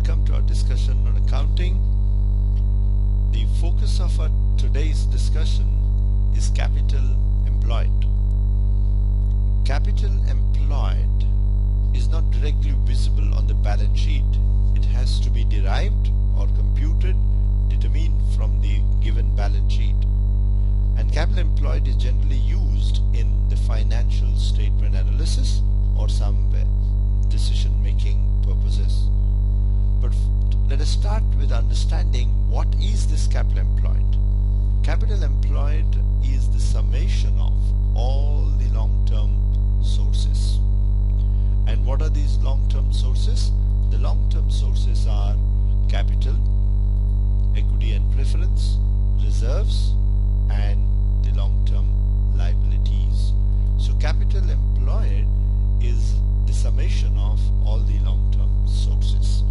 welcome to our discussion on accounting. The focus of our today's discussion is capital employed. Capital employed is not directly visible on the balance sheet. It has to be derived or computed, determined from the given balance sheet. And capital employed is generally used in the financial statement analysis or some decision-making purposes. But let us start with understanding what is this capital employed. Capital employed is the summation of all the long-term sources. And what are these long-term sources? The long-term sources are capital, equity and preference, reserves, and the long-term liabilities. So capital employed is the summation of all the long-term sources.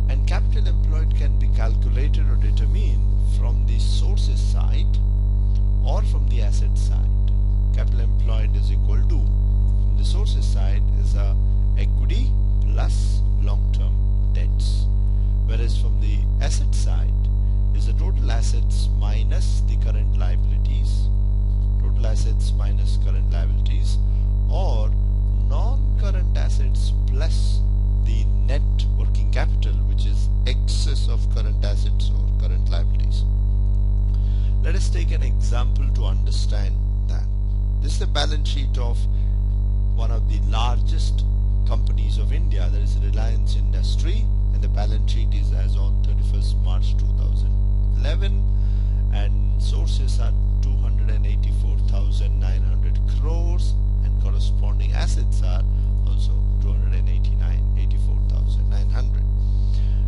And capital employed can be calculated or determined from the sources side or from the asset side. Capital employed is equal to, from the sources side, is equity plus long-term debts, whereas from the asset side is the total assets minus the current liabilities, total assets minus current liabilities, or non-current assets plus the net working capital, which is excess of current assets or current liabilities. Let us take an example to understand that. This is the balance sheet of one of the largest companies of India, that is Reliance Industry, and the balance sheet is as on 31st March 2011, and sources are 284,900 crores, and corresponding assets are also 284,900.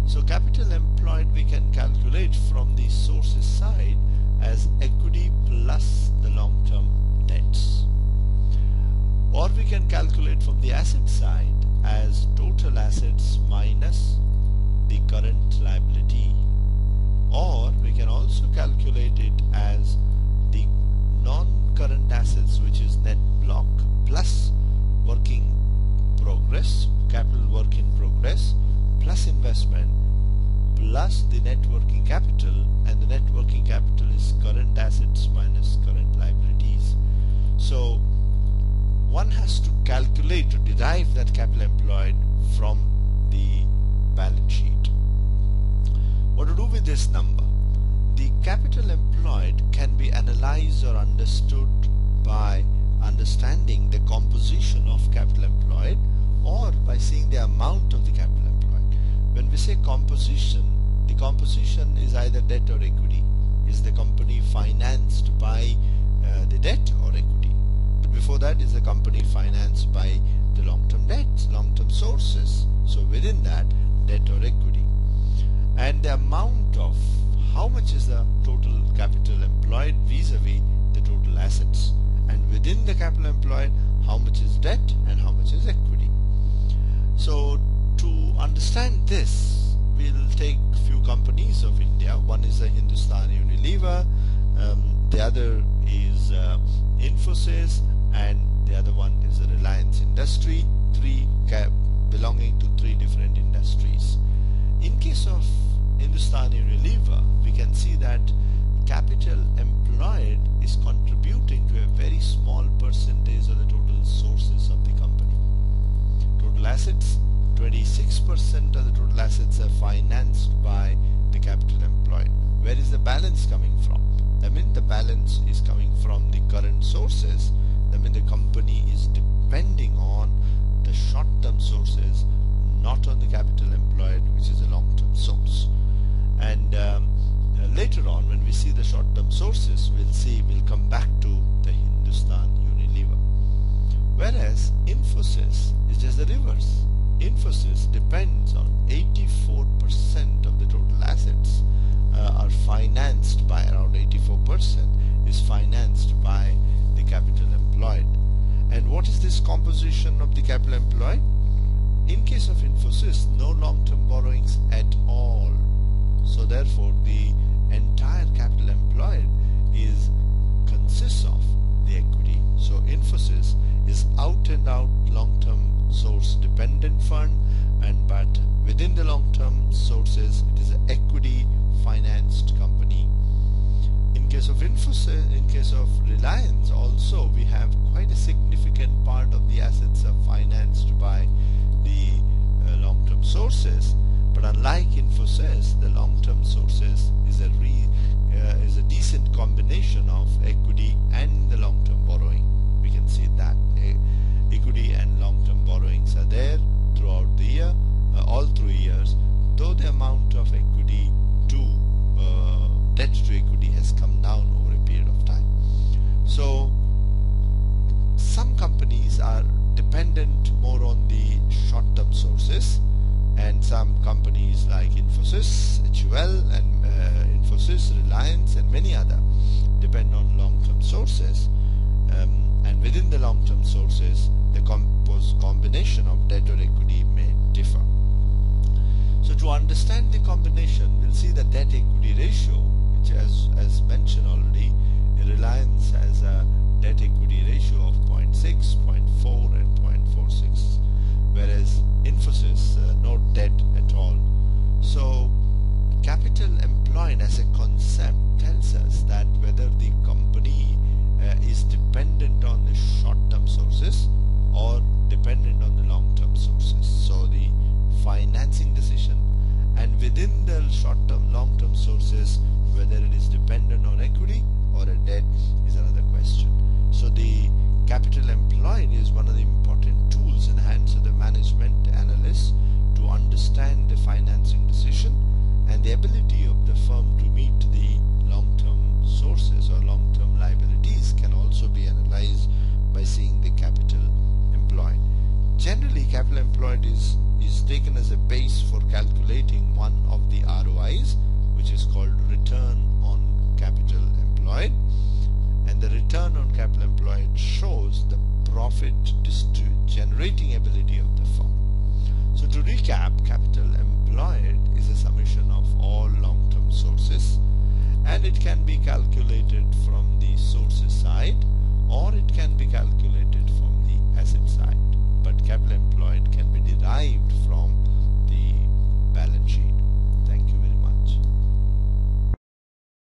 So capital employed we can calculate from the sources side as equity plus the long-term debts, or we can calculate from the asset side as total assets minus the current liability, or we can also calculate it as the non-current assets, which is net block plus working progress, capital work in progress, plus investment, plus the net working capital, and the net working capital is current assets minus current liabilities. So one has to calculate or derive that capital employed from the balance sheet. What to do with this number? The capital employed can be analyzed or understood by understanding the composition of capital employed, or by seeing the amount of the capital employed. When we say composition, the composition is either debt or equity. Is the company financed by the debt or equity? But before that, is the company financed by the long-term debts, long-term sources? So within that, debt or equity. And the amount of how much is the total capital employed vis-a-vis the total assets, and within the capital employed, how much is debt and how much is equity. So to understand this, we'll take few companies of India. One is the Hindustan Unilever, the other is Infosys, and the other one is the Reliance Industry, belonging to three different industries. In case of Hindustan Unilever, we can see that capital employed is contributing to a very small percentage of the total sources of the company. Total assets, 26% of the total assets are financed by the capital employed. Where is the balance coming from? That means the balance is coming from the current sources. That means the company is depending on the short-term sources, not on the capital employed, which is a long-term source. And later on, when we see the short-term sources, we'll come back to the Hindustan Unilever. Whereas Infosys is just the reverse. Infosys depends on 84% of the total assets are financed by, around 84% is financed by the capital employed. And what is this composition of the capital employed? In case of Infosys, no long-term borrowings at all. So therefore, the entire capital employed consists of the equity. So Infosys is out and out long-term source dependent fund, but within the long-term sources, it is an equity financed company. In case of Infosys, in case of Reliance also, we have quite a significant part of the assets are financed by the long-term sources. But unlike Infosys, the long-term sources is a decent combination of equity and the long-term borrowing. We can see that equity and long-term borrowings are there throughout the year, all through years, though the amount of equity to debt to equity has come down over a period of time. So some companies are dependent more on the short-term sources, and some companies like Infosys, HUL, and Infosys, Reliance, and many other depend on long-term sources. And within the long-term sources, the combination of debt or equity may differ. So to understand the combination, we'll see the debt-equity ratio, which as mentioned already, Reliance has a debt-equity ratio of 0.6, 0.4, and 0.46, whereas Infosys no debt at all. So capital employed as a concept tells us that whether the company is dependent on the short-term sources or dependent on the long-term sources. So the financing decision, and within the short-term, long-term sources, whether it is dependent on equity or a debt is another question. So the capital employed is one of the important tools in the hands of the management analysts to understand the financing decision, and the ability of the firm to meet the long-term sources or long-term liabilities can also be analyzed by seeing the capital employed. Generally, capital employed is taken as a base for calculating one of the ROIs, which is called return on capital employed, and the return on capital employed shows the profit generating ability of the firm. So to recap, capital employed is a summation of all long-term sources, and it can be calculated from the sources side, or it can be calculated from